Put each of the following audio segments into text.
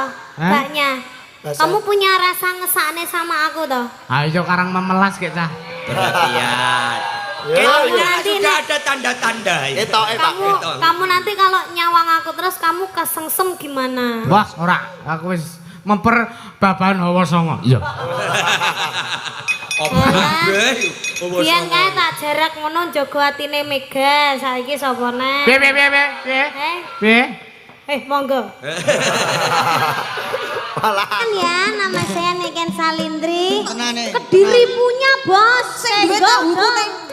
toh, mbaknya. Kamu punya rasa ngesakne sama aku toh? Ayo karang memelas kayak cah. Perhatian. Nanti Sudah ada tanda-tanda. Kamu nanti kalau nyawang aku terus kamu kesengsem gimana? Wah, ora. Aku wis memper babahan hawa songo. Iya. Biyen kae tak jarak ngono jaga atine Mega. Saiki sapa neh? Piye? Monggo. Kan ya, nama saya Niken Salindri. Kediri punya bos.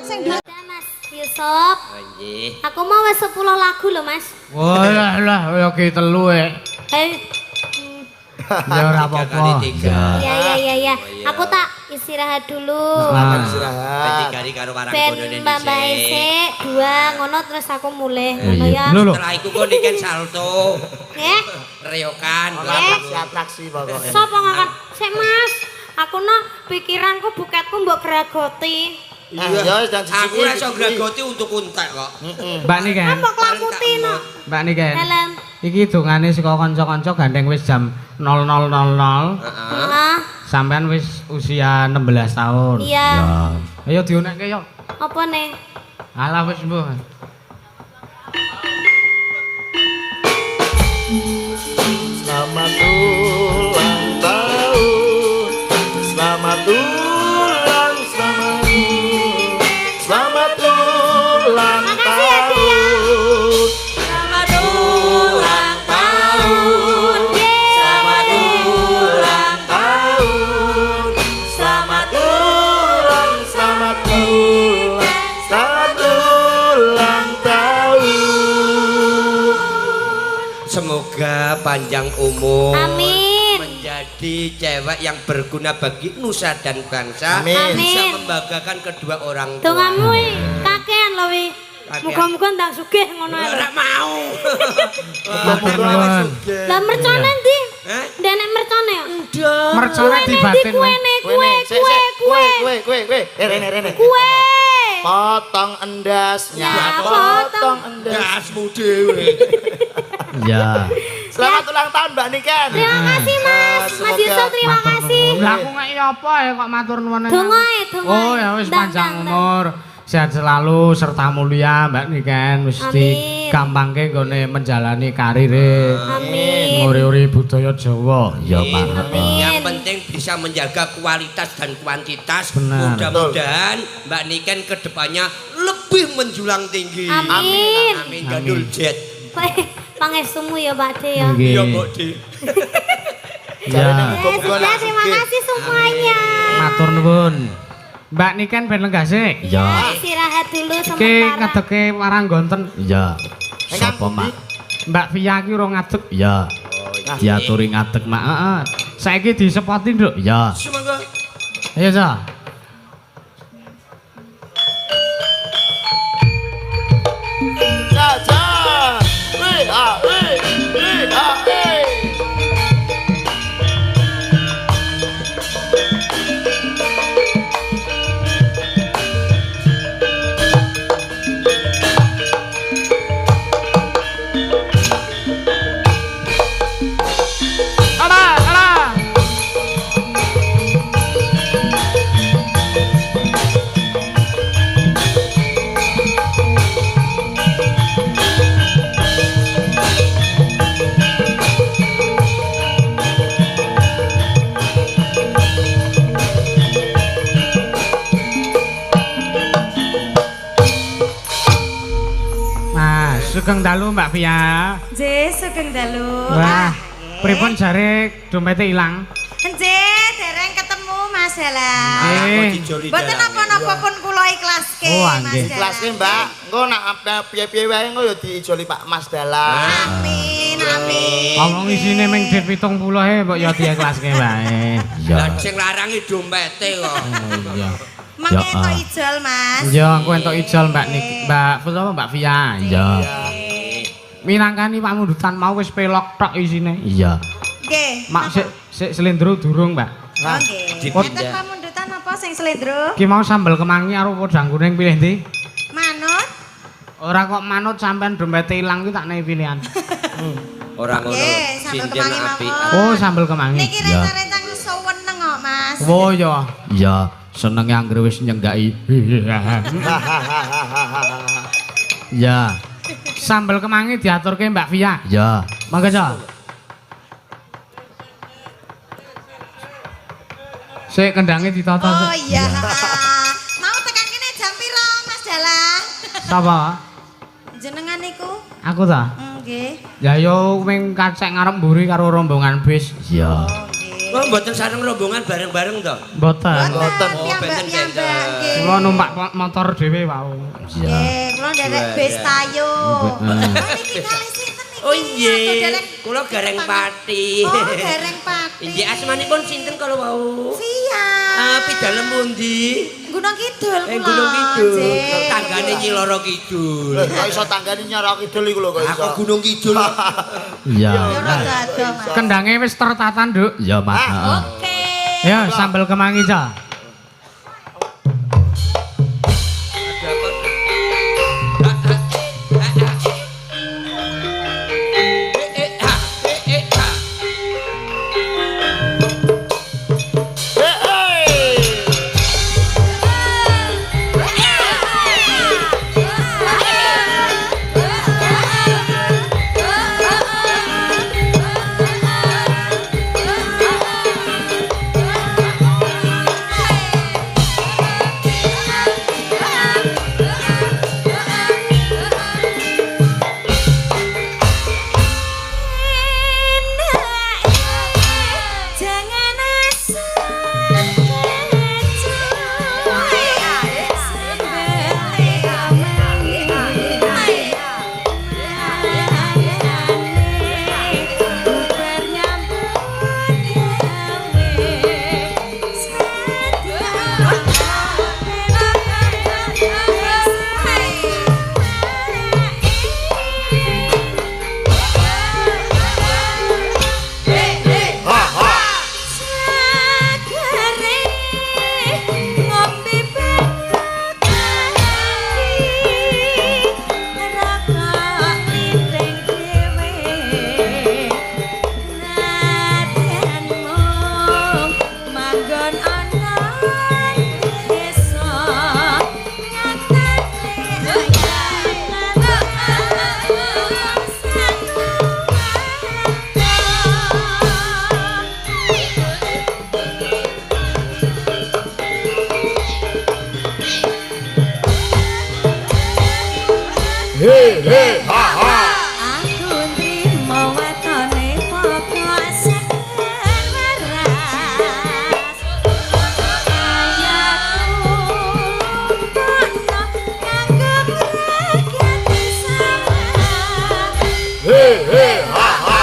Sing duwe Mas Yusuf. Aku mau wis 10 lagu lho, Mas. Wah, lah ya ki telu Ya ora apa-apa. Ya. Aku tak istirahat dulu. Istirahat. Ben Mbak Ese 2 ngono terus aku mulai ngono ya. Setelah iku kok niken salto. Nggih. Reyokan, atraksi pokoknya. Sapa ngangkat? Sik Mas. Aku no pikiranku buketku mbok gragoti. Iya, dan aku ora iso gragoti untuk untek kok. Mbak Niken. Mbok lakuti no. Mbak Niken. Helm. Iki dongane saka kanca-kanca gandeng wis jam 00.00. Heeh. Sampean wis usia 16 tahun. Iya. Ayo dionekke yo. Apa nih? Alah wis mbuh. Selamat ulang tahun. Selamat ulang Selamat ulang tahun. Selamat ulang tahun. Selamat ulang tahun. Selamat ulang tahun. Semoga panjang umur. Amin. Menjadi cewek yang berguna bagi nusa dan bangsa. Amin. Bisa membanggakan kedua orang tua. Dongamu kakean lho wi. Muga-muga ndang sugih ngono ae. Ora mau. Lah mercone ndi? Ndek mercone ya? Mercone dibatin. Kue. Rene. Kue. Potong endasnya. Potong Dasmu dhewe. Ya. Selamat ulang tahun Mbak Niken. Terima kasih Mas. Mas Yusuf terima kasih. Lah aku ngeki apa ya kok matur nuwun. Dongae. Oh ya wis panjang umur. Sehat selalu serta mulia Mbak Niken mesti gampangke nggone menjalani karire. Amin. Nguri-uri budaya Jawa. Ya Pak. Yang penting bisa menjaga kualitas dan kuantitas. Benar. Mudah-mudahan Mbak Niken kedepannya lebih menjulang tinggi. Amin. Amin. Gandul jet. Pangestumu ya Pak De ya. Iya Mbak De. Ya. Terima kasih semuanya. Matur nuwun. Mbak Niken ben lenggah sik. Ya. Istirahat dulu Ki sementara. ngedeke marang gonten. Iya. Sapa mak? Mbak Via ki ora ngadeg. Iya. Diaturi ngadeg mak. Heeh. Saiki disepoti, Nduk. Iya. Semoga. Ayo, Sa. Jaja. Sugeng dalu Mbak Via. Nggih, sugeng dalu. Wah, pripun jare dompete ilang? Nggih, dereng ketemu Mas Dala. Nggih. Mboten napa-napa pun kula ikhlaske Oh, Mas nggih. Dala. Ikhlaske Mbak. Engko nak piye-piye wae engko ya diijoli Pak Mas Dala. Amin, amin. Ngomong isine ming dit 70 mbok ya diikhlaske wae. Lah sing larangi dompete kok. Oh iya. Mangke entuk ijol, Mas. Ya, aku entuk ijol Mbak apa Mbak Via. Iya. Minangkani pamundutan mau wis pelok tok isine. Iya. Nggih. Mak sik selendro durung, Mbak. Oh, nggih. Enten pamundutan apa sing slendro? Ki mau sambel kemangi karo podang kuning pilih ndi? Manut. Ora kok manut sampean dompete ilang ki tak nehi pilihan. Ora ngono. Nggih, sambel Sinden kemangi apik. mawon. Oh, sambel kemangi. Niki rencang-rencang seweneng kok, Mas. Oh ya. Ya, senenge anggere wis nyenggaki. Ya, Sambel kemangi diaturke Mbak Via. ya. Mangga, Cok. Sik kendhange ditata. Oh Sik. iya. Mau tekan kene jam piro, Mas Dalang? Sapa? Jenengan niku? Aku ta? Nggih. Ya yo wing kacek ngarep mburi karo rombongan bis. Ya. Nggih. Oh, mboten sareng rombongan bareng-bareng to. Mboten. Boten Oh, piyambak-piyambak benten-benten. nggih. Kula numpak motor dhewe wau. Ya. Nggih, kula nderek bis tayo. Heeh. Niki kalih sinten niki? Oh iya, Adoh, kula gareng pati. Oh, gareng pati. Inggih asmanipun sinten kalau wau? Via. Pidalem pundi? Gunung Kidul kula. Gunung Kidul. Nggih. Tanggane Nyiloro Kidul. Lho, kok iso tanggane Nyara Kidul iku lho kok iso. Aku Gunung Kidul. Ya. Ya ora adoh, Mas. Kendhange wis tertatan, Nduk. Ya, Mas. Heeh. Oke. Ya, sambel kemangi, Cok. Jangan He he ha ha. Aku nrimo wetone pokok sekeras. Ayaku kono nganggep rakyat sama. He he ha ha.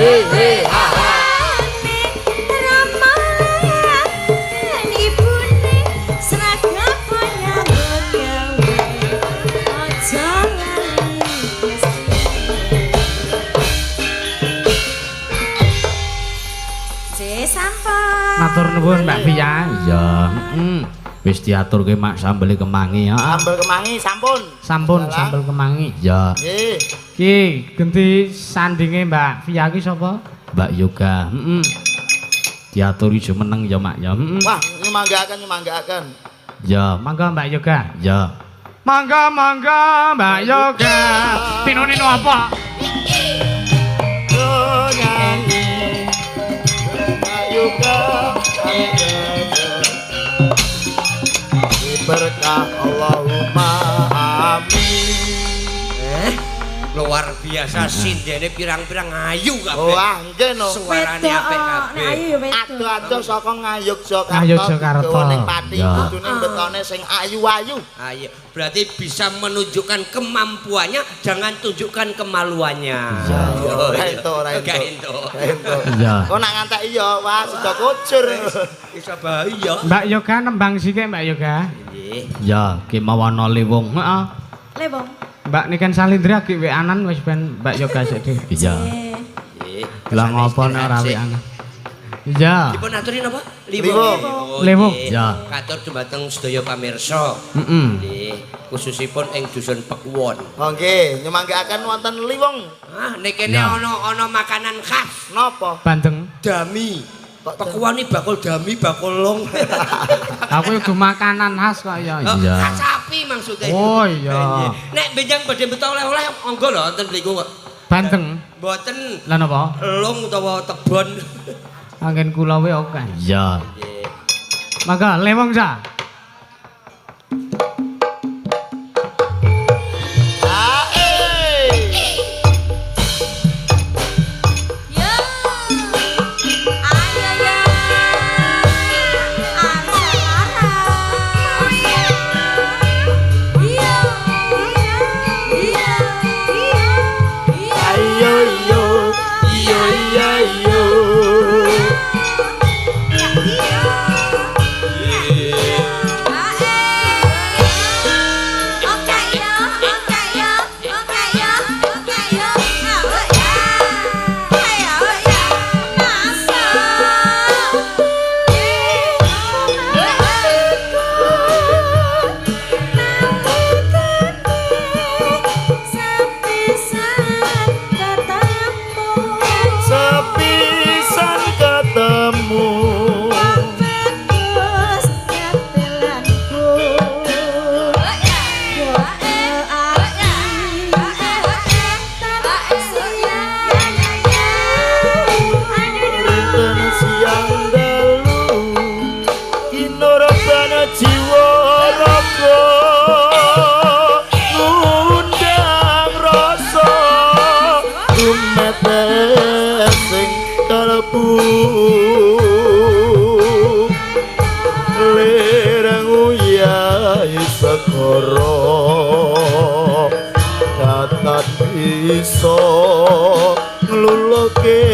he he ha ha. Matur nuwun Mbak Via. Iya, wis diaturke mak sambel kemangi ya. Sambel kemangi sampun. Sampun sambel kemangi. Ya, Nggih. Ki genti sandinge Mbak Via ki sapa? Mbak Yoga. Diaturi jumeneng ya mak ya. Wah, nyemanggaken. Ya, mangga Mbak Yoga. Ya. Mangga Mbak Yoga. Pinunino apa? Nyanyi. Yoga. Berkah Allahumma amin. Luar biasa sindene pirang-pirang ayu kabeh. Wah, nggih no. Suarane apik kabeh. Ado-ado saka Ngayogyakarta. Ngayogyakarta. Ning Pati Ya. kudune betone sing ayu-ayu. Ayo, berarti bisa menunjukkan kemampuannya, jangan tunjukkan kemaluannya. Ora ento. Ya. Kok nak ngantek iya, wah sudah kucur. Bisa bahaya. Mbak Yoga nembang sike Mbak Yoga. Nggih. Ya, ki mawana liwung. Heeh. Lebong. Mbak Niken Salindra ki weanan wis ben Mbak Yoga sik dhewe. Iya. Nggih. Lah ngopo nek ora weanan? Iya. Dipun aturin apa? Liwung. Liwung. Nggih. Ya. Katur dumateng sedaya pamirsa. Heeh. Nggih, khususipun ing dusun Pekuwon. Oh nggih, nyemanggaken wonten liwung. Ah, nek kene Ya. ana makanan khas. Napa? Bandeng. Dami. Pekuwon iki bakul dami, bakul long. Aku iku makanan khas kok ya. Iya. Khas sapi maksudnya. Oh, iya. Nek benjang badhe beto oleh-oleh monggo lho wonten mriku kok. Bandeng. Mboten Lah napa? long utawa tebon. Anggen kula we oke. Iya. Nggih. Maka lewong sa. Iso ngluluke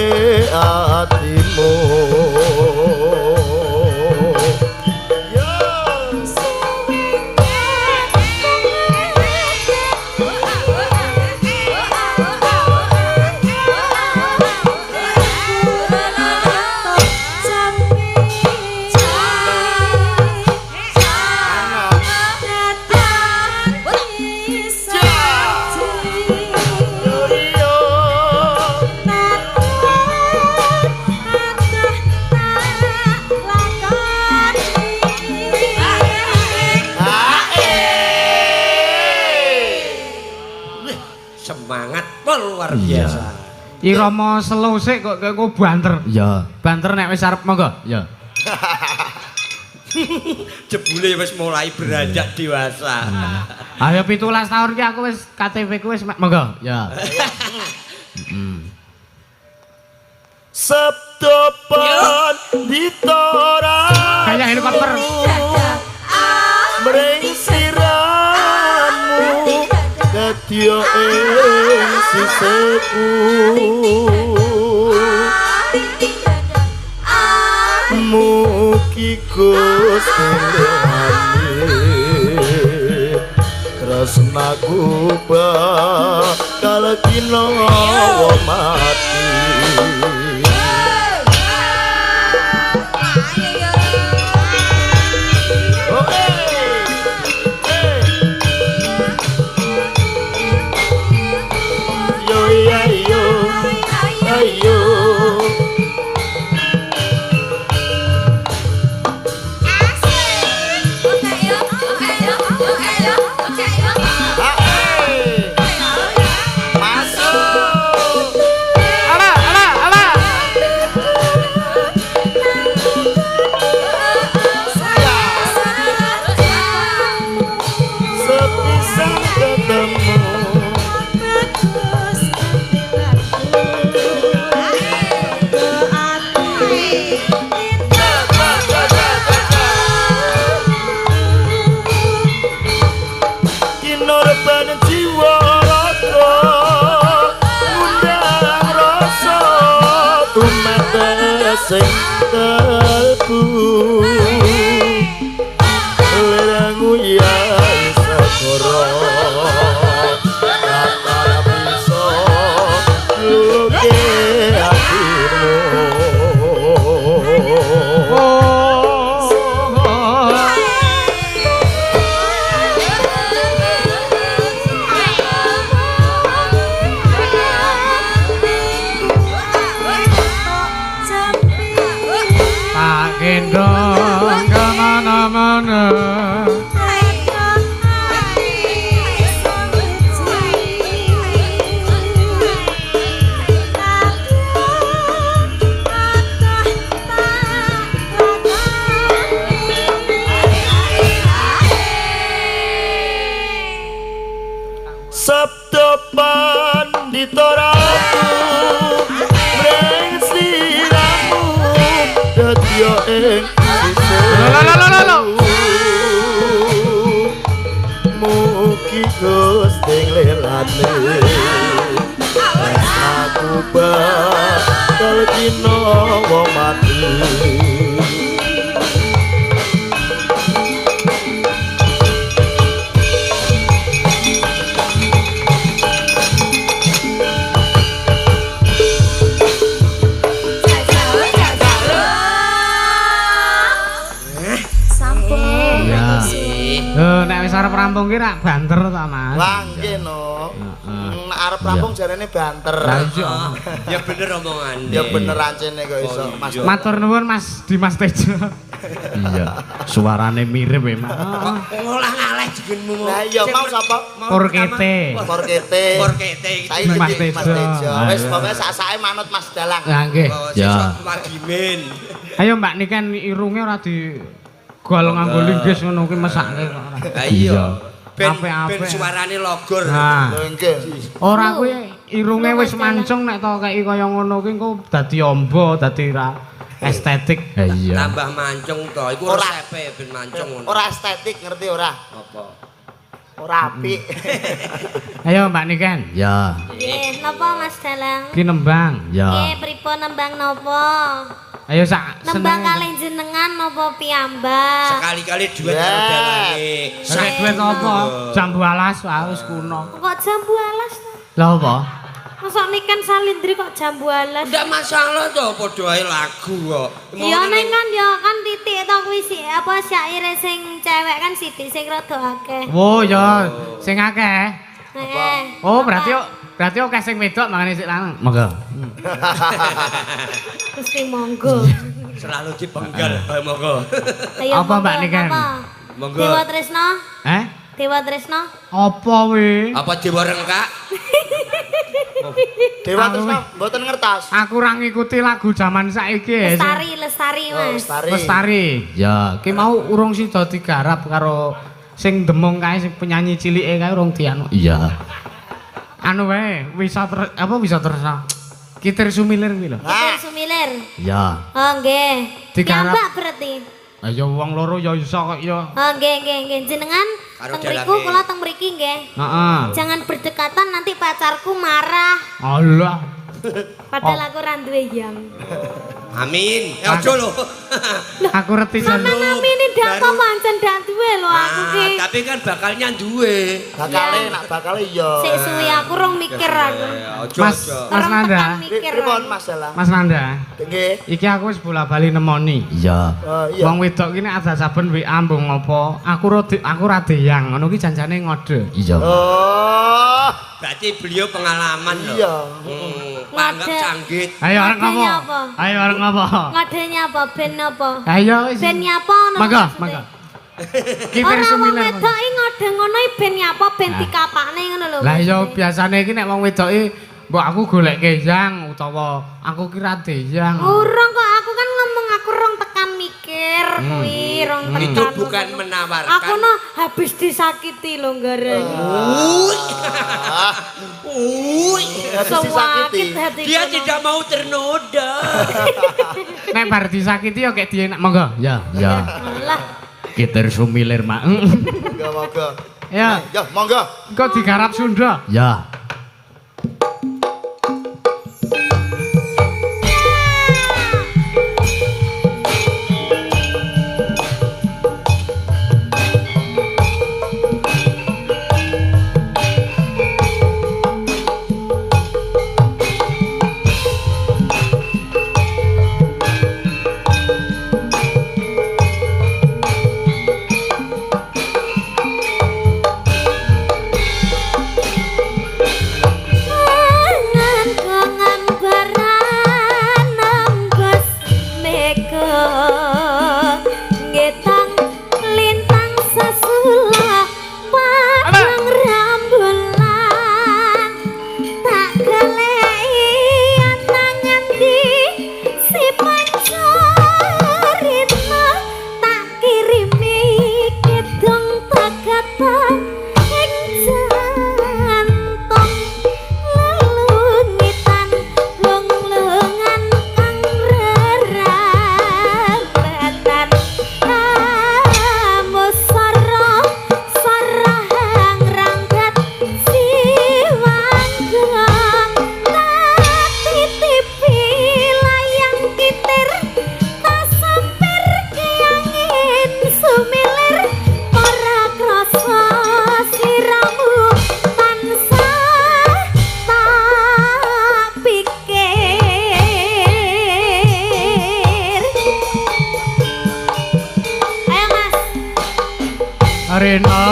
atimu luar biasa. Irama slow sik kok kowe banter. Iya. Banter nek wis arep monggo. Iya. Jebule wis mulai beranjak dewasa. Ayo 17 tahun ki aku wis KTP ku wis monggo. Ya. Sabdo Panditora Kayak helikopter. Mring siramu kadya ing si sepuh mugi Gusti tresnaku bakal kinawa mati. Sing kalbu lerangu ya sakara kata bisa luke atimu. Gendong kemana-mana Sabda Pandita Ratu mreng sliramu dadya ing mugi Gusti nglelane aku bakal kinawa mati. Nek wis arep rampung ki rak banter ta, Mas? Lah nggih no. Nek arep rampung jarene banter. Ya bener omongane. Ya bener ancene kok iso Mas. Matur nuwun Mas Dimas Tejo. Iya, suarane mirip emang. Ngolah ngaleh jenengmu. Lah iya mau sapa? Porkete. Porkete. Porkete iki. Saiki Mas Mas Tejo. Tejo. Wis pokoke sak-sake manut Mas Dalang. Lah nggih. Ya. Wagimin. Ayo Mbak niken irunge ora di gol nganggo linggis ngono kuwi mesake kok ora. Ha iya. Ben Apik-apik. suarane logor. Nah, Lho nggih. ora kuwi irunge wis mancung nek to kei kaya ngono kuwi engko dadi amba, dadi ra estetik. Ha iya. Tambah mancung to. Iku resepe ben mancung ngono. Ora estetik ngerti ora? Apa? Ora apik. Ayo Mbak Niken. Ya. Nggih, napa Mas Dalang? Ki nembang. Ya. Nggih, pripun nembang napa? Ayo sak Nembang kalih jenengan napa piyambak? Sekali-kali duet karo dalane. Sak duit apa? Jambu alas wae wis kuno. Kok jambu alas? Lah apa? Masa Niken Salindri kok jambu alas? Ndak masalah to, padha ae lagu kok. Ya ning kan ya kan titik to kuwi sih apa syaire sing cewek kan sithik sing rada akeh. Oh ya sing akeh. Heeh. Oh berarti akeh sing wedok mangane sik lanang. Monggo. Gusti monggo. Selalu dipenggal. Ayo monggo. Ayo Apa, Mbak Niken? apa? Monggo. Dewa Tresna? Dewa Tresna? Apa we? Apa Dewa Rengkak? Dewa Tresna mboten ngertos. Aku ora ngikuti lagu zaman saiki. Lestari Mas. Lestari. Ya. Ki mau urung sida digarap karo sing demung kae sing penyanyi cilike kae urung dianu. Iya. Anu wae, bisa tersa. Kitir Sumilir kuwi lho. Kitir Sumilir. Ya. Oh nggih. Digarap. Piyambak berarti. Ayo wong loro ya iso kok ya. Oh, nggih. Jenengan Karo teng mriku dalange. kula teng mriki nggih. Heeh. Jangan berdekatan nanti pacarku marah. Allah. Padahal aku ra duwe yang. Amin. Aja lho. Aku reti jan. Sampeyan aminin dak apa pancen dak duwe lho aku ki. Tapi kan bakalnya duwe. Bakale iya. Sik suwi aku rong mikir aku. Mas Orang Nanda. tekan mikir. Pripun aku. masalah? Mas Nanda. Nggih. Iki aku wis bola-bali nemoni. Iya. Oh iya. Wong wedok kene ada saben WA mbung apa? Aku ra deyang, ngono ki janjane ngode. Iya. Oh. Berarti beliau pengalaman loh. Iya. Panggap Ngode. canggit. Ayo arek ngopo? Ngodenya apa? Ayo arek ngopo? Ngodenya apa? Ben apa? Ayo wis. Ben nyapa ono. Mangga, maksudnya? mangga. Kita Ora wong sumiler. wedok iki ngode ngono iki ben nyapa ben dikapakne ngono lho. Lah iya maksudnya. biasane iki nek wong wedoke mbok aku goleke yang utawa aku kira deyang. Urung kok aku kan ngomong aku rong tekan mikir kuwi rong tekan. Itu bukan menawarkan. Aku no habis disakiti lho garanya. Uy. Sewakit hati. Dia tidak mau ternoda. Nek bar disakiti ya kayak dienak monggo. Ya, ya. Lah, Kita sumilir mak. Moga-moga. Ya, Ya, monggo. kok digarap Sunda. Ya. kangen baran nembus mega ngetang lintang sesula padang rambulan tak gelei anangan di si pancarita tak kirimi kidung tak kata ing jantung lelungitan lunglungan kang rerambatan amusara sarang rangkat siwangga titipi layang kitir tasampir keangin sumilir ora krasa sliramu tansah tak pikir. Ayo Mas. Rena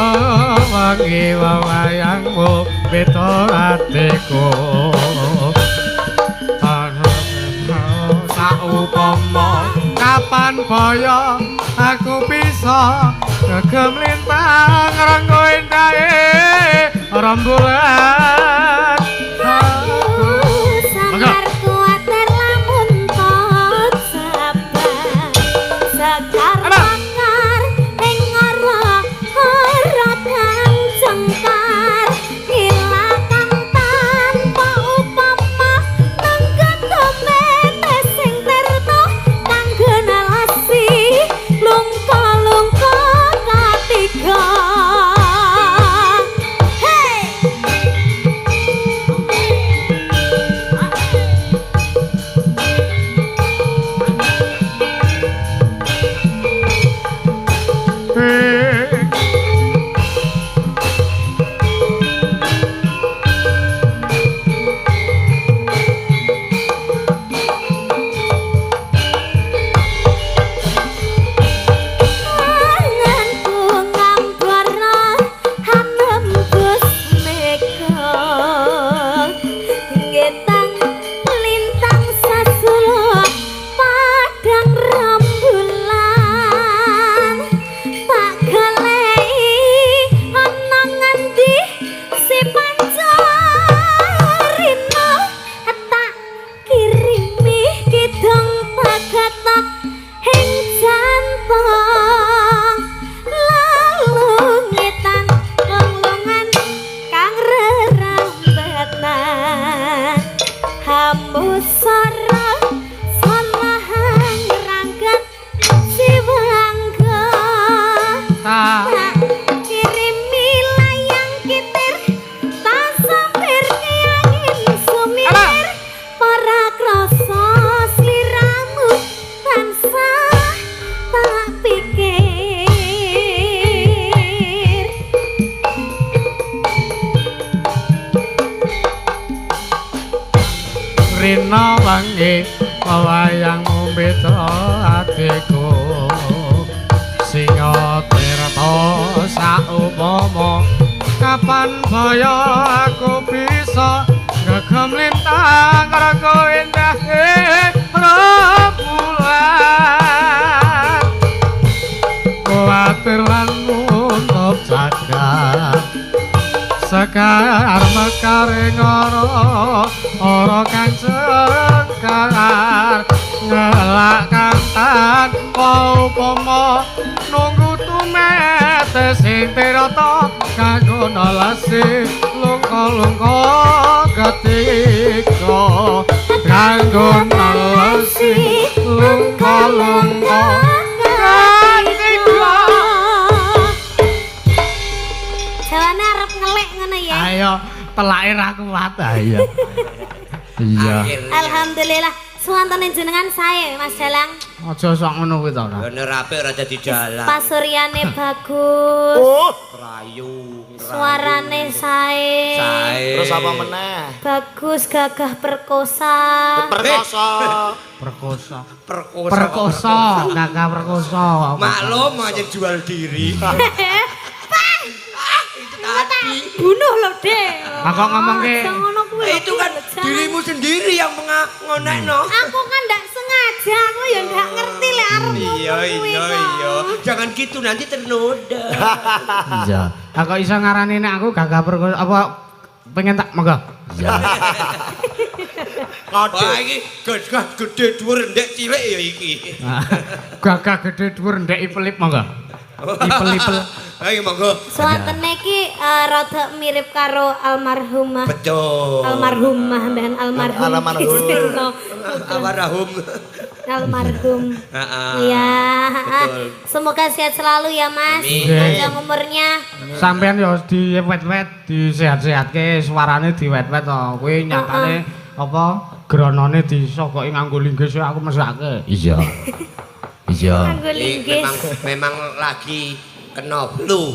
wangi wayangmu beto atiku. Saupama kapan kaya aku bisa gegem lintang ranggo endahe rembulan. Samar kuatir lamun tot sabar sekar bakar ing ora kang cengkar ilakang tanpa upama nanggat domete sing terto kang genalasi lungka-lungka katiga. Hey! Anganku ngambara hanembus mega ngetang lintang sasula padang rembulan tak gelei ana ngendi si pancarina tak kirimi kidung pagatak ing jantung lelungitan lunglungan kang rerambatan hambusara salahang rangkat siwang rina wengi wayangmu beda adikku singa tirta saupama kapan baya aku bisa gegem lintang raga endah rembulan kuatir lan nutup jagat sekar mekaring ora kang cengkar ngelak kantan upama nunggu tumete sing tirata kanggo nolasi lungka-lungka ketika kanggo nolasi lungka-lungka ketika jawane arep ngelik ngono ya. ayo telake ra kuat ayo iya Alhamdulillah suwantene jenengan sae Mas Dalang. aja sok ngono kuwi to bener apik ora dadi dalan Pasuryane bagus. Oh, rayu Suarane sae. terus apa meneh? Bagus gagah perkosa. Perkosa. perkosa perkosa perkosa kakak perkosa maklum aja jual diri itu tadi Bunuh lho, Dek. Lah kok ngomong ke? Ngono kuwi lho, itu kan jangan. dirimu sendiri yang ngonekno Aku kan ndak sengaja, aku ya ndak ngerti lek arep ngomong iya kuwi iya kok. iya jangan gitu nanti ternoda iya aku iso ngarani nek aku gagah perkosa apa pengen tak monggo iya Ngode. wah iki gagah gede dhuwur ndek cilik ya iki gagah gede dhuwur ndek ipelip monggo ipel-ipel ayo monggo Suwantene iki rada mirip karo almarhumah. betul Almarhumah dan almarhum. Almarhum. almarhum Almarhum. Heeh. Iya, Betul. semoga sehat selalu ya Mas. Amin. Panjang umurnya. sampean yo diwet-wet disehat-sehatke suarane diwet-wet to kuwi nyatane apa granane disokoki nganggo linggis aku mesake iya iya Nganggo Ini linggis. memang lagi kena flu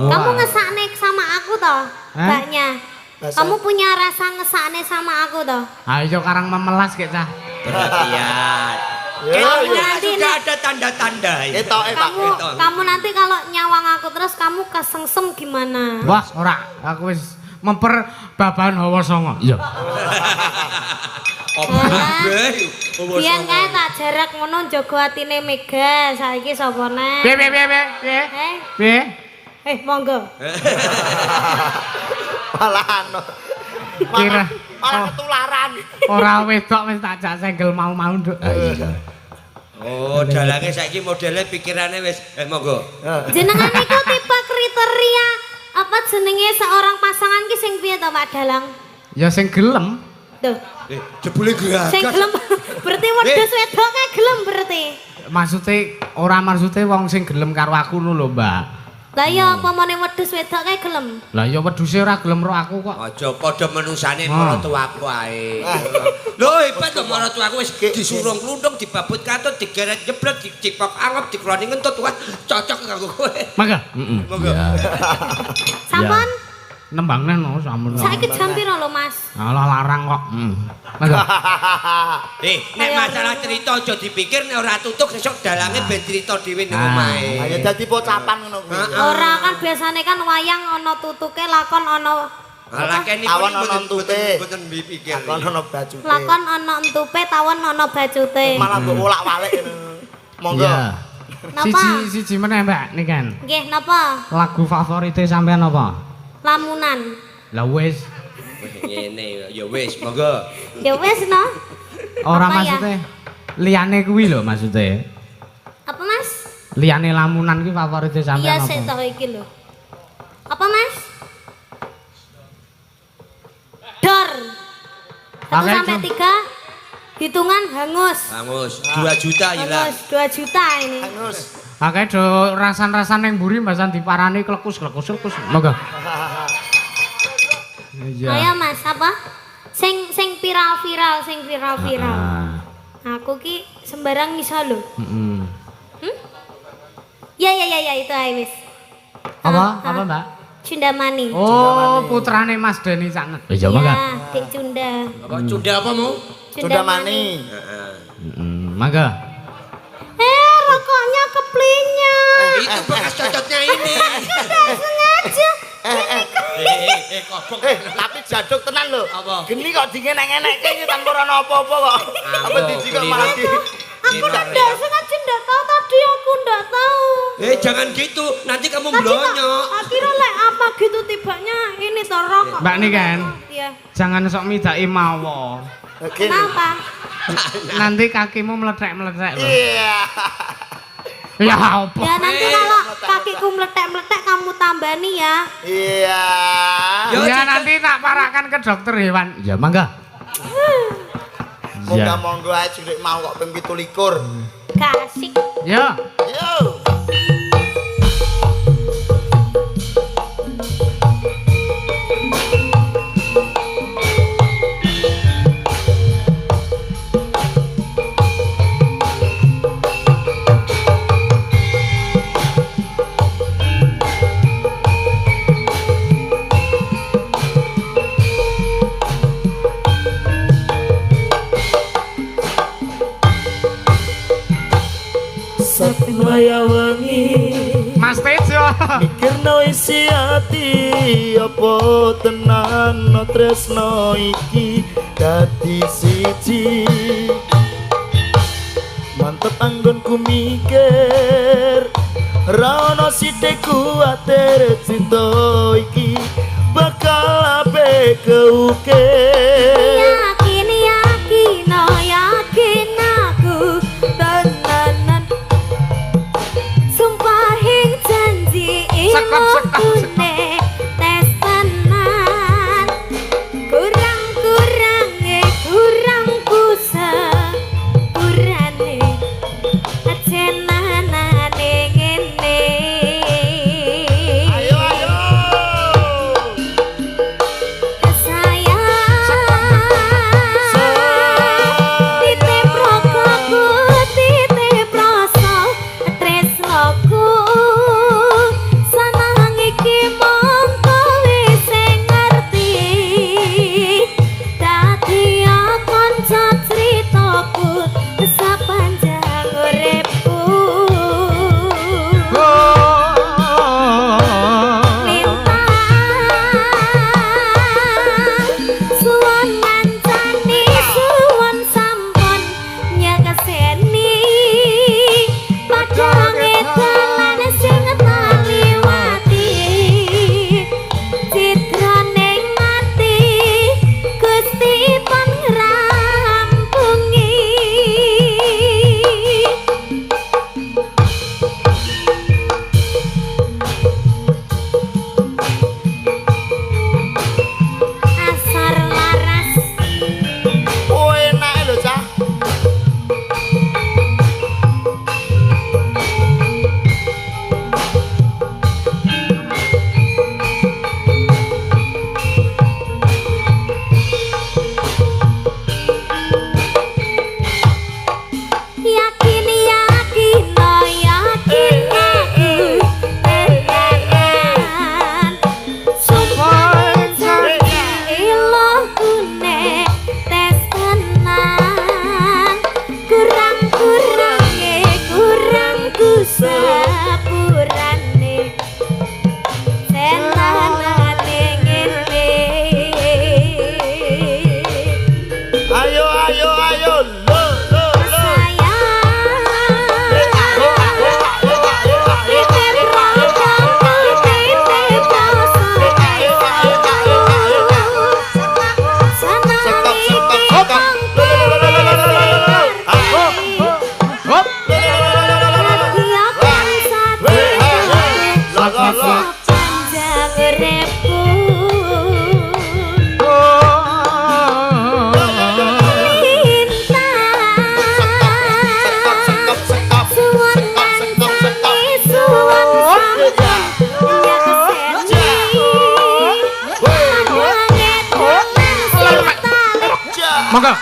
Kamu ngesakne sama aku toh, Mbaknya. Kamu punya rasa ngesakne sama aku toh? ayo karang memelas kek cah perhatian Ya, kayaknya nanti sudah ada tanda-tanda ya. Pak. Kamu nanti kalau nyawang aku terus kamu kesengsem gimana? wah ora aku wis memper babahan hawa songo iya Apa kabeh? Biyen kae tak jarak ngono njogo atine Mega, saiki sapa nek? piye Monggo. Malah anu. Kira. Malah ketularan. ora wedok wis tak jak senggel mau-mau nduk iya Oh, dalange saiki modele pikirane wis monggo. Jenengan iku tipe kriteria apa jenenge seorang pasangan ki sing piye to Pak Dalang? ya sing gelem Tuh, Jebule sing gagas. gelem berarti wedhus wedok kae gelem berarti. maksudnya wong sing gelem karo aku lho Mbak Lah ya apa meneh wedhus wedok kae gelem? lah ya wedhuse ora gelem karo aku kok Aja padha menusane maratuaku ae. Lho hebat to maratuaku wis disurung klundung, dibabut katut, digeret jeblek, dicipok angop, dikloni ngentut wah cocok kanggo kowe. mangga Monggo. Sampun? nembang neh no sampun Saiki jam piro lho Mas? alah larang kok mangga Nek masalah cerita aja dipikir nek ora tutuk sesuk dalange ben cerita dhewe ning omahe. Ayo dadi pocapan ngono kuwi. Ora kan biasane kan wayang ana tutuke lakon ana Lakene Tawon ana entute. mboten dipikir. Kon ono bajute. lakon ana entupe tawon ana bajute. Malah mbok wolak-walik ngono. Monggo. iya Napa? siji meneh Mbak niken Nggih napa? lagu favorite sampean apa Lamunan. lah wis Ngene ya wis monggo. Ya wis no. ora Apa ya? maksudnya liyane kuwi lho maksudnya Apa Mas? liyane lamunan ki favorite sampean Iya apa sik toh iki lho. Apa Mas? Dor. 1 Oke, sampai 3 hitungan hangus. Hangus 2 juta hilang. Hangus 2 juta ini. Anus. Akeh do rasan-rasan ning mburi mbasan diparani klekus-klekus. Monggo. Ayo Mas, apa? Sing viral-viral, sing viral-viral. Aku ki sembarang iso lho. Heeh. Ya itu ae wis. Apa? Apa, Mbak? Cundamani. Oh, putrane Mas Deni sanget. iya mangga Ya, Dik Cunda. Apa cunda apa mau? Cundamani. Mangga. Rokoknya keplinya. Itu bekas cocotnya ini. Tidak sengaja. Kobong. Tapi jaduk tenan lho. Apa? Geni kok dingenek-ngenekke iki tanpa ana apa-apa kok. Apa diji kok malah di. Aku tidak sengaja, tidak tahu tadi aku tidak tahu. Jangan gitu, nanti kamu blonyok. Akhirnya lek apa gitu tibanya ini toh rokok. Mbak Niken. Iya. Jangan sok midaki mawa. Kenapa? Nanti kakimu meletek-meletek loh. Iya. Ya apa? Ya nanti kalau kakiku meletek-meletek kamu tambani ya. Iya. Ya nanti tak parakan ke dokter hewan. Ya mangga. Monggo ae cilik mau kok ping 17. Kasih. Ya. Yo. Waya wengi Mas Tejo. mikirno isi ati apa tenan no tresno iki dadi siji mantep anggonku mikir ra ono sithik kuwatir cinta iki bakal ape keukir Yakin aku tenanan sumpah hing janji ilokune tes tenan kurangku sepurane ajenanane ngene Ayo. Monggo.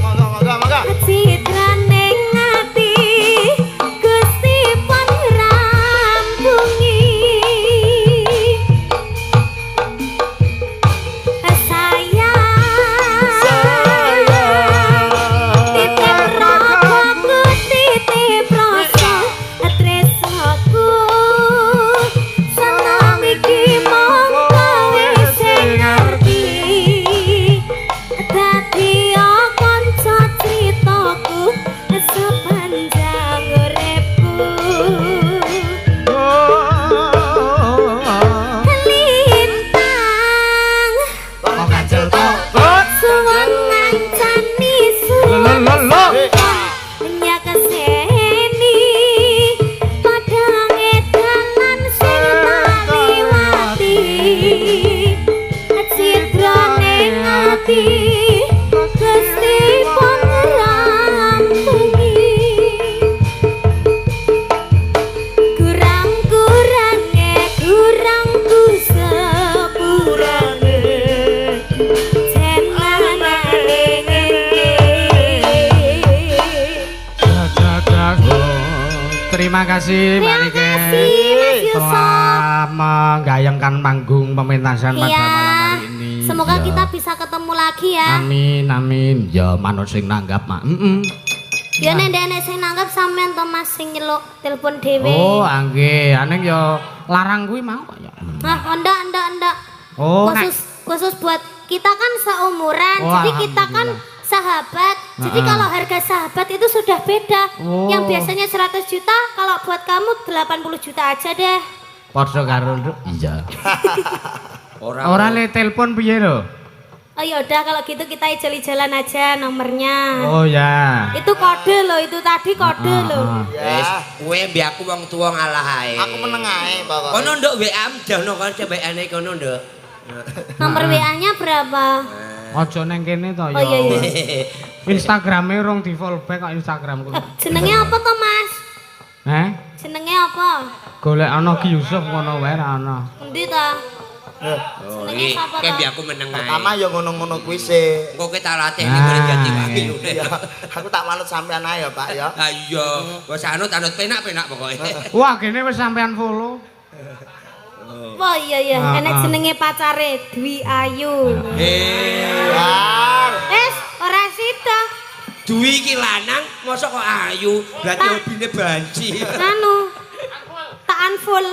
Monggo. Citraning ati Gusti pun rampungi sayang lo. Nya keseni padang edalan sing taliwati citrane ati Gusti pangeran bengi kurang-kurange kurangku sepurane Terima kasih Mbak Nike Mas Yusuf. telah menggayangkan panggung pementasan pada malam hari ini. Semoga Ya. kita bisa ketemu lagi ya. Amin amin. Ya manut sing nanggap mak. Ya nek sing nanggap sampean to Mas sing nyeluk telepon dhewe. Oh angge, aneh yo larang kuwi mau kok ya. Nah, enggak. Oh, Khusus buat kita kan seumuran. Oh, jadi kita kan sahabat. Jadi kalau harga sahabat itu sudah beda. Oh. Yang biasanya 100 juta, kalau buat kamu 80 juta aja deh. Padha karo Nduk. Iya. Ora le telepon piye lho? Oh yaudah kalau gitu kita ijol-ijolan aja nomornya. Oh ya. Itu kode loh, itu tadi kode loh. Wis, kowe mbek aku wong tuwa ngalah ae. Aku meneng ae pokoknya. Kono nduk WA mdahno kon WA-ne kono nduk. Nomor WA-nya berapa? Ojo neng kene to Oh ya. iya. Instagrame rong di follow back kok Instagramku. Jenenge apa to Mas? Jenenge apa? Golek ana Ki Yusuf ngono wae ra ana. Endi ta? Oh, Jenenge iki sapa kowe to? mbek aku meneng ae. Pertama ya ngono-ngono kuwi sih. Engko kowe tak latih ning ngene ganti kaki. Ya, aku tak manut sampean ae ya, Pak ya. Ha iya, wis anut penak-penak pokoke. Wah, kene wis sampean follow. Oh iya, enek jenenge pacare Dwi Ayu. War. Ora sida. Dwi iki lanang, mosok kok ayu, berarti Tak. hobine banci. Anu. Tak unfull.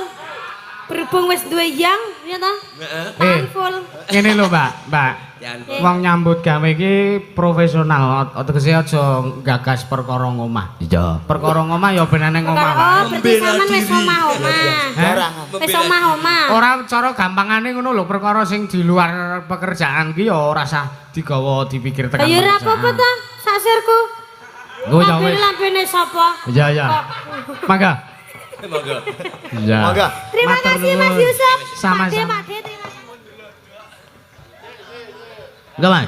Berhubung wis duwe yang, ya ta? Heeh. Tak unfull. Ngene lho, Mbak. Jan. Wong nyambut gawe iki profesional, tegese aja gagas perkara ngomah. Iya. Perkara ngomah ya ben nang omah wae. Oh, berarti sampean wis omah-omah. Jarang. Wis omah-omah. Ora cara gampangane ngono lho, perkara sing di luar pekerjaan ki ya ora usah digawa dipikir tekan. Ayo ora apa-apa ta, sasirku. Nggo ya wis. Lambene sapa? Iya ya. Mangga. Monggo. Iya. Monggo. Terima Matur kasih Mas nuwun. Yusuf. Sama-sama. Pak De, terima kasih. Enggak, Mas.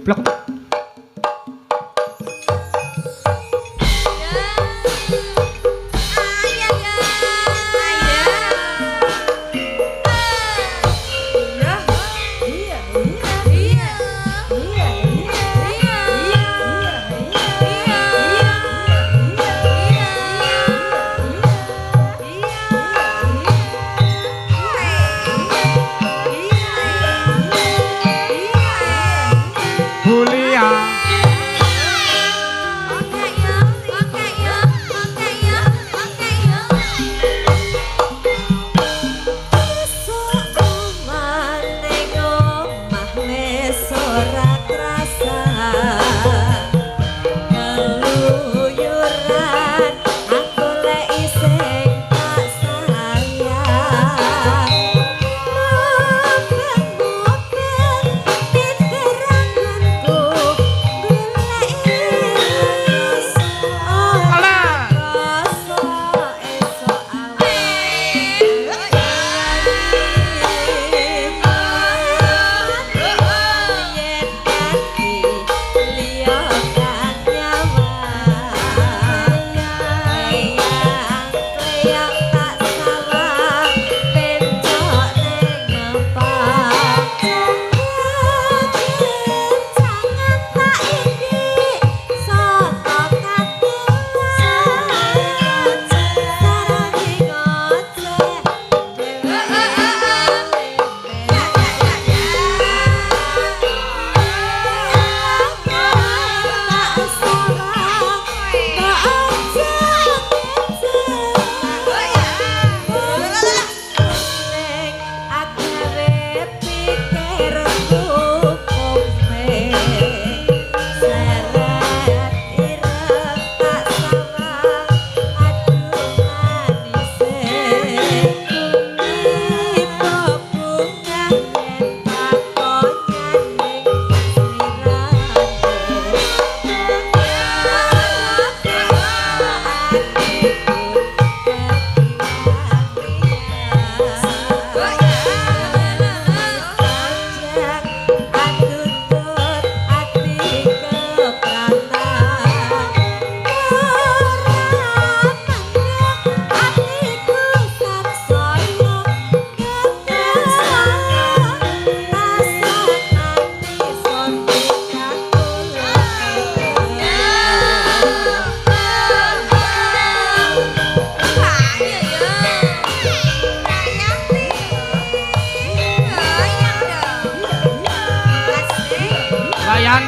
Blok. Huli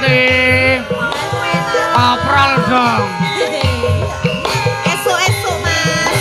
nganti April dong. Esok-esok, Mas.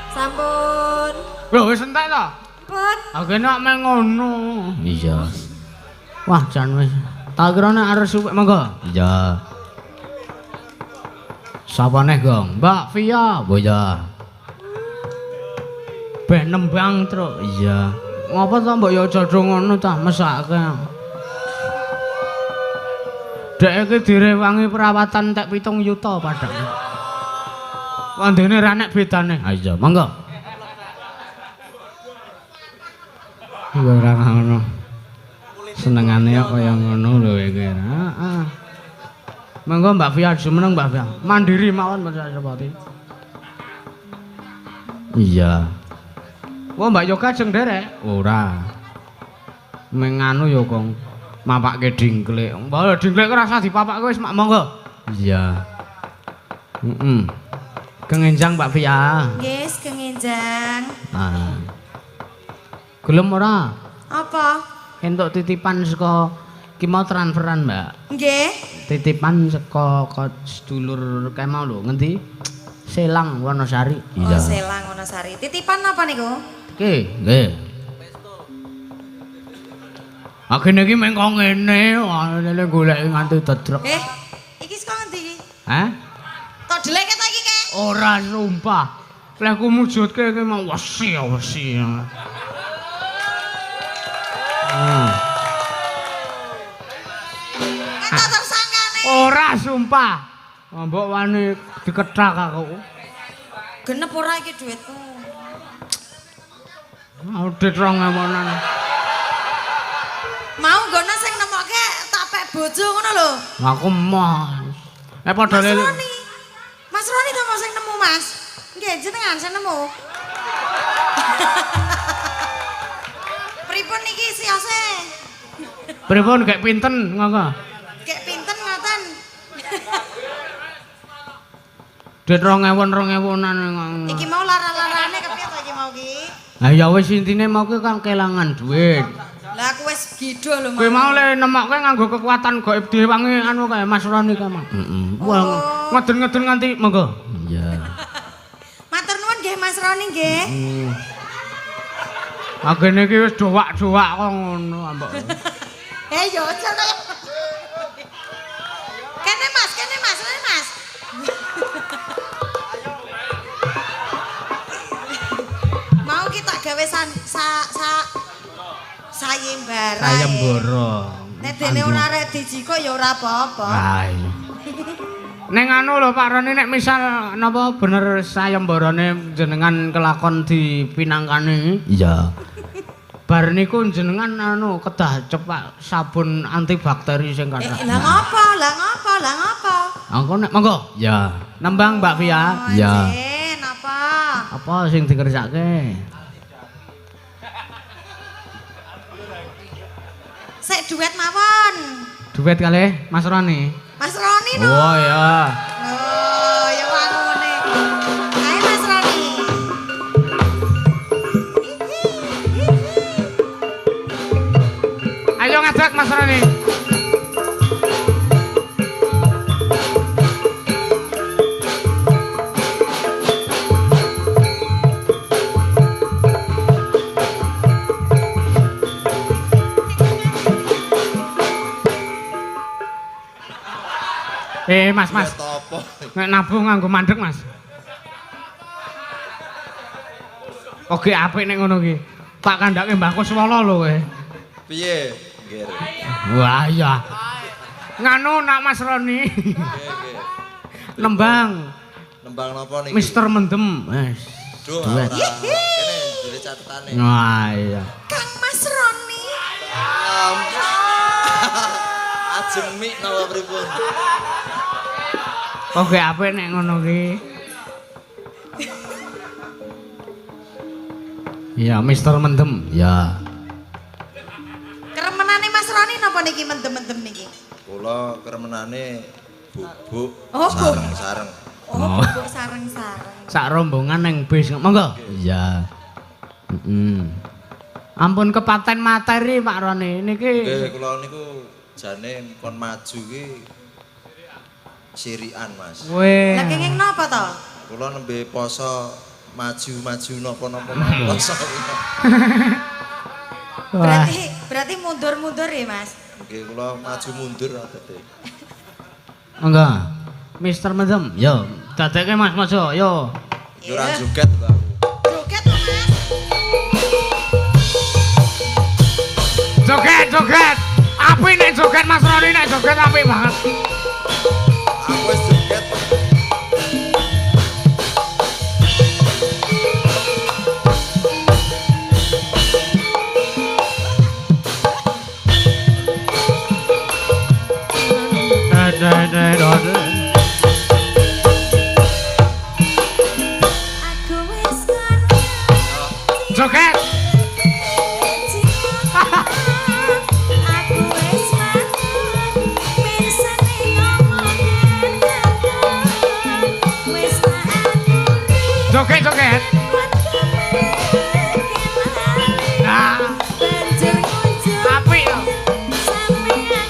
Sampun. Lho wis entek to? Pun. Aku nek meng ngono. Iya. Wah, jan wis. Tak kira nek arep suwek monggo. Iya. Sapa neh, Gong? Mbak Via. Oh iya. Ben nembang truk. Iya. Ngapa to mbok yo aja ngono ta mesake. Dek iki direwangi perawatan tek 7 yuta padahal. Wandene ra nek bedane. Ah iya, monggo. Iku ora ngono. Senengane kok kaya ngono lho iki. Heeh. Monggo Mbak Via jumeneng Mbak Via. Mandiri mawon Mas Sepati. Iya. Wah Mbak Yoga jeng derek. Ora. Menganu yo Kong. Mapakke dingklek. Mbak dingklek ku rasa dipapakke wis monggo. Iya. Heeh. Kengenjang Mbak Via. Nggih, kengenjang. Ah. Gelem ora? Apa? Entuk titipan saka ki mau transferan, Mbak. Nggih. Titipan saka sedulur kae mau lho, ngendi? Selang Wonosari. Oh, Selang Wonosari. Titipan apa niku? Oke. Nggih. Agene iki meng kok ngene, ngene goleki nganti dedrek. Iki saka ngendi iki? Hah? Tok deleke ta iki, Kek? Ora sumpah. Lek ku mujudke iki mau wesi. Kata tersangkane. Ora sumpah. Mbok wani dikethak aku. Genep ora iki dhuwitku? Audit 2000-an. Mau nggono sing nemokke tak pek bojo ngono lho. Aku mah. Padha lele. Mas Roni to sing nemu, Mas. Nggih, jenengan sing nemu. Pripun niki siase? Pripun gek pinten ngono? Gek pinten ngoten? Dit 2000-an. Iki mau lara-larane kepiye to iki mau ki? Ha ya wis intine mau ki kan kelangan duit. Lah aku wis gido lho. Kowe mau le nemokke nganggo kekuatan gaib diwangi anu kae Mas Roni kae, Mas. Heeh. Wah, ngeden-ngeden nganti monggo. Iya. Matur nuwun nggih Mas Roni nggih. Agene iki wis dowak-dowak kok ngono ambek. Yo aja kaya. Kene Mas, kene Mas. Mau kita gawe sayembara. Sayembara. Nek dene ora arek dijiko ya ora apa-apa. Ah iya. Neng anu lho Pak Roni nek misal napa bener sayembarane jenengan kelakon dipinangkani. Iya. Bar niku jenengan anu kedah cepak sabun antibakteri sing kathah. Lah ngapa? Lah ngapa? Lah ngapa? Angko nek monggo. Ya. Nembang Mbak Via. Ya. Napa? Apa sing dikersake? Sek duet mawon. Duet kalih Mas Roni. Mas Roni no. Oh ya. Oh, ya wanune. Ayo Mas Roni. Ayo ngajak Mas Roni. Mas. Nek nabung nganggo mandek, Mas. Oke, apik nek ngono ki. Tak kandhake Mbah Kuswala lho kowe. Piye? Nggih. Wah, iya. Nganu nak Mas Roni. Nembang. Nembang napa niki? Mister Mendem. Wes. Duh, ora. Kene jere catetane. Wah, iya. Kang Mas Roni. Ajemik napa pripun? Oke, apik nek ngono ki. Iya, Mister Mendem. Ya. Keremenane Mas Roni napa niki mendem-mendem niki? Kula keremenane bubuk Oh, sareng-sareng. Oh, bubuk sareng-sareng. Sak rombongan neng bis. Monggo. Iya. Ampun kepaten materi Pak Roni niki. Nggih, kula niku jane kon maju ki sirian, Mas. Weh. Lah kenging napa to? Kula nembe poso maju-maju napa-napa poso. Wah. Berarti mundur-mundur ya, Mas? Nggih, kula maju mundur adate. Monggo. Mister Mendem. Yo, dadekke Mas Mojo. Yo. Yo ora joget, Bang. Joget to, Mas. Joget. Apik nek joget Mas Roni nek joget apik banget. Aku wis joget. Aku wis ngerti. Joget. Aku wis ngerti. Pirsane ngomongin aku. Wis tak aturi. Joget. Nah, Banjur ngunjuk apik yo. sampeyan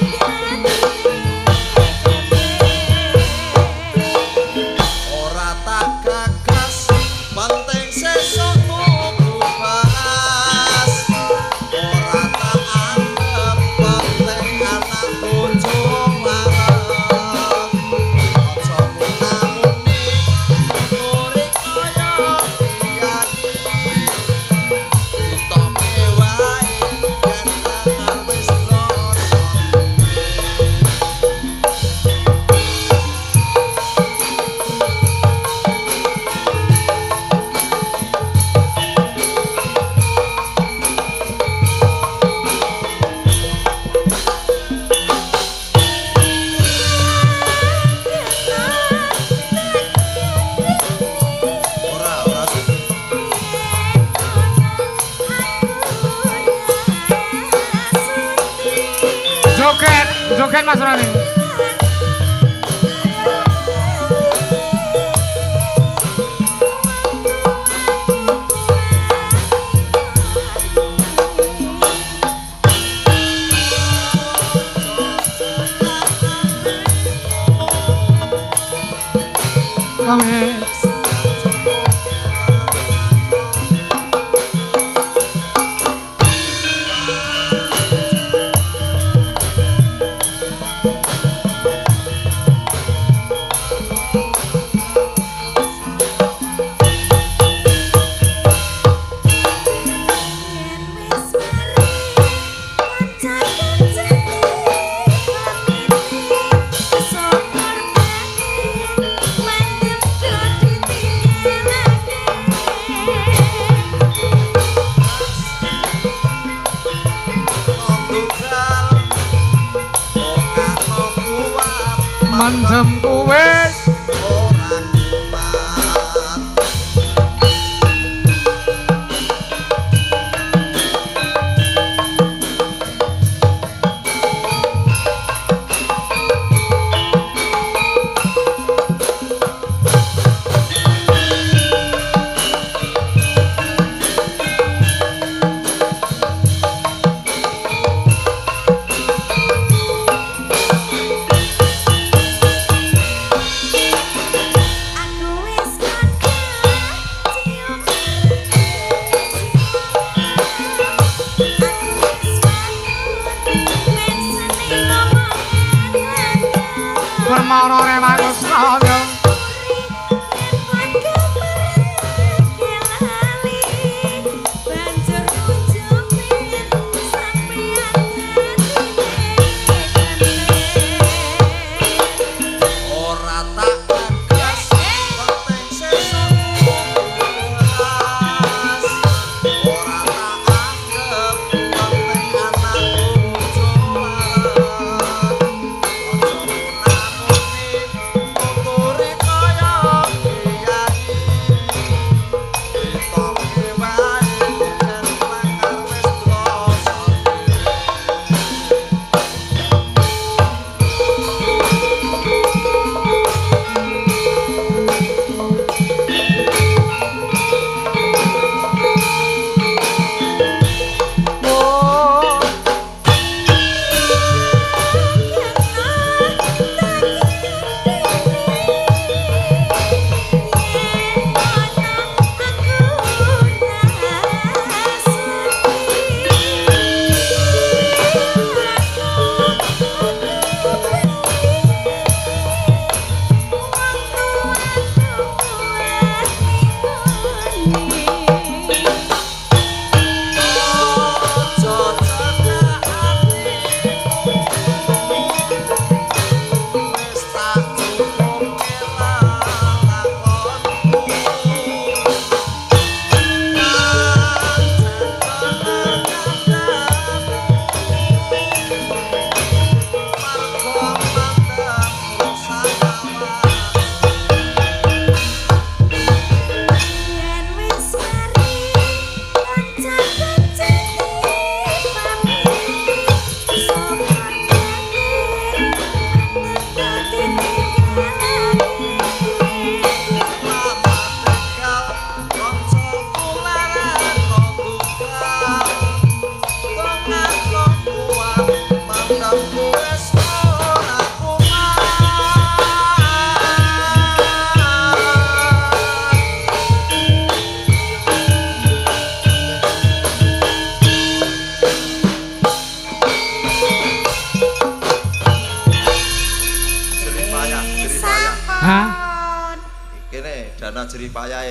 Ora tak gagas, penting sesuk tuku bahas. Ora tak anggap penting anak bojo larang. Aja munamuni urip kaya liyane. Ditoke wae yen tangan wis krasa. Ora sih. Joget Mas Roni. mendemku wis permara rewangus raya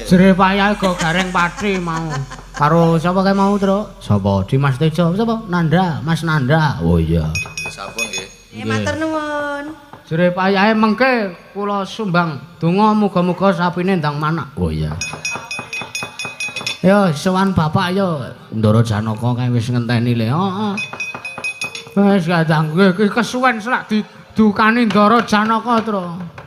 Jeripayah go gareng pati mau. Karo sapa kae mau, Truk? Sapa? Dimas Tejo. Sapa? Nanda, Mas Nanda. Oh iya. Sampun nggih. Nggih matur nuwun. Jeripayahe mengke kula sumbang donga muga-muga sapine ndang manak. Oh iya. Yo sowan bapak yo Ndara Janaka kae wis ngenteni le. Heeh. Wis kadang iki kesuwen selak didukani Ndara Janaka, Truk.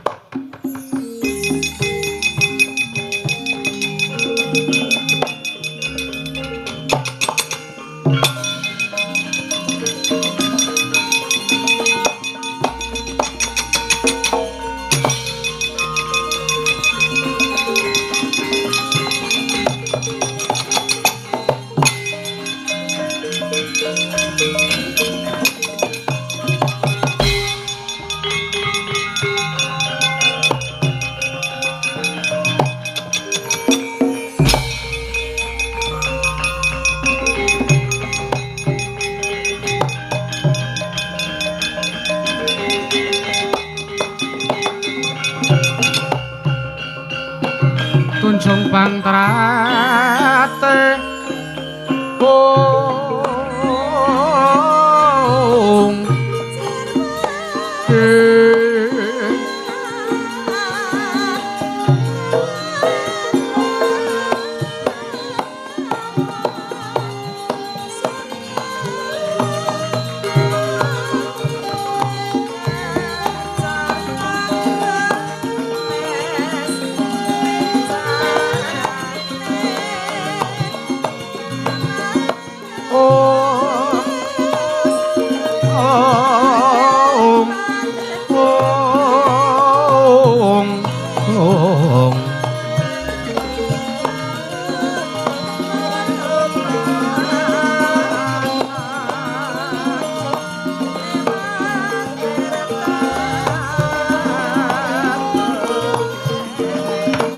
Tunjung Bangtrate Bong Oh